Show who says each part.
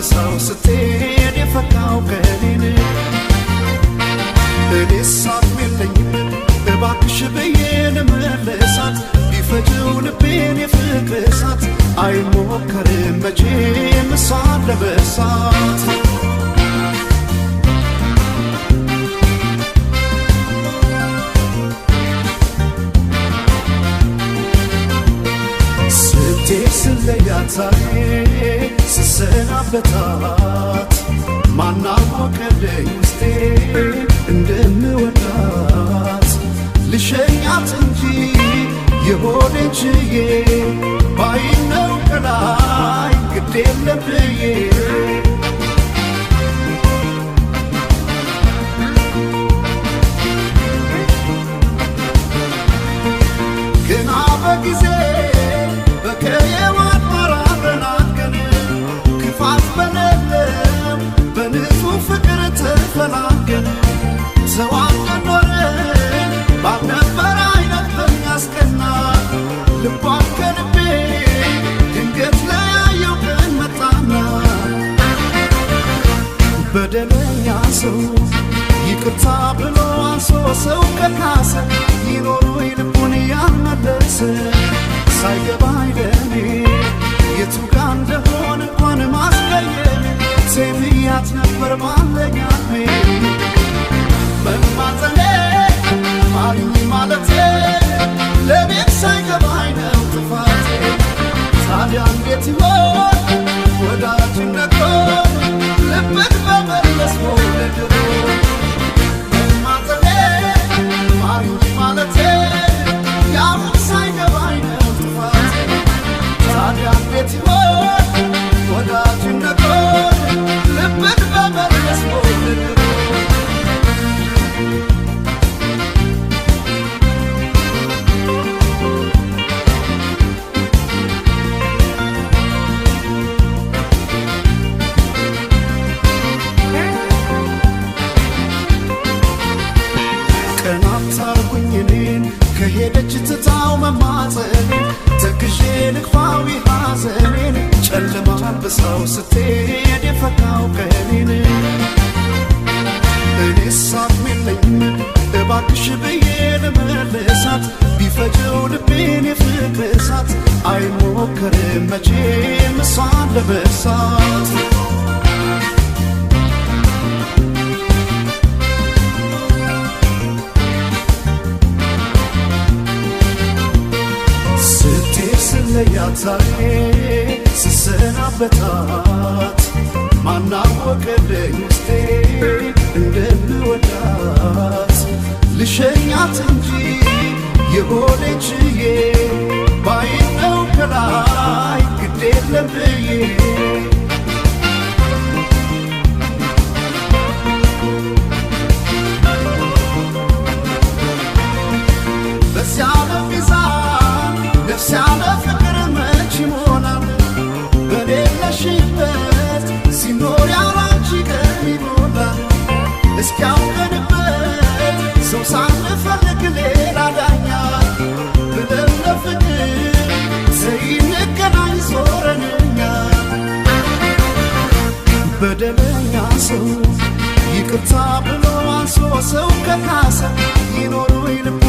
Speaker 1: አልብሳው ስትሄድ የፈካው ቀኔን እኔስ አቅሜለኝም እባክሽ ብዬ ልመልሳት ቢፈጀው ልቤን የፍቅር እሳት አይሞከርም መቼም እሷን ለመርሳት ስለያት ስሰናበታት ማናወቀልኝ ውስጤ እንደምወዳት ልሸኛት እንጂ የሆዴን ችዬ ባይነው ከላይ ግድ የለም ብዬ ግና በጊዜ በከየዋት መራረናገን ክፋት በሌለው በንጹህ ፍቅር ተፈላገን ተዋደን ኖረን ባልነበረ አይነት በሚያስቀና ልቧን ከልቤ ድንገት ለያየው ቀን መጣና በደለኛ ሰው ይቅርታ ብሎ አንሶ ሰው ከካሰ ይኖሩ ልቡን ያልመለሰ ሳይገባኝ ለኔ የቱ ጋ እንደሆነ እንኳን ማስቀየም ሴትያት ነበር ባለኛሜ መማፀኔ ማሪኝ ማለቴ ለቤት ሳይገባኝ ነው ጥፋቴ ታዲያ እንዴት ይሆን ወዳጅነቶ ልብን በመለስ መውደድሮ መማፀኔ ማሪኝ ማለቴ ያው ሳይገባኝ ነው ታዲያ እንዴት ይሆን ወዳጅነቶ ልብን በመለስ መውደድሮ ቀናት አርጉኝ እኔን ከሄደች ትታው መማፀኔ ተክዤ ልክፋዊ ሐዘኔን ጨለማ አልብሳው ስትሄድ የፈካው ቀኔን እኔስ አቅሜለኝም እባክሽ ብዬ ልመልሳት ቢፈጀው ልቤን የፍቅር እሳት አይሞከርም መቼም እሷን ለመርሳት ስለያት ስሰናበታት ማናወቀልኝ ውስጤ እንደምወዳት ልሸኛት እንጂ የሆዴን ችዬ ባይነው ከላይ ግድ የለም ብዬ በዚያ በሚዛን ነፍስ ያለ ፍቅር መች ይሞላል በሌለሽበት ሲኖር ያላንቺ ቀን ይሞላል እስኪያውቀንበት ሰው ሳንፈልግ ሌላ ዳኛ ብለን ለፍቅር ስንገናኝ ዞረንኛ በደለኛ ሰው ይቅርታ ብሎ አንሶ ሰው ከካሰ ይኖሩ ይልብ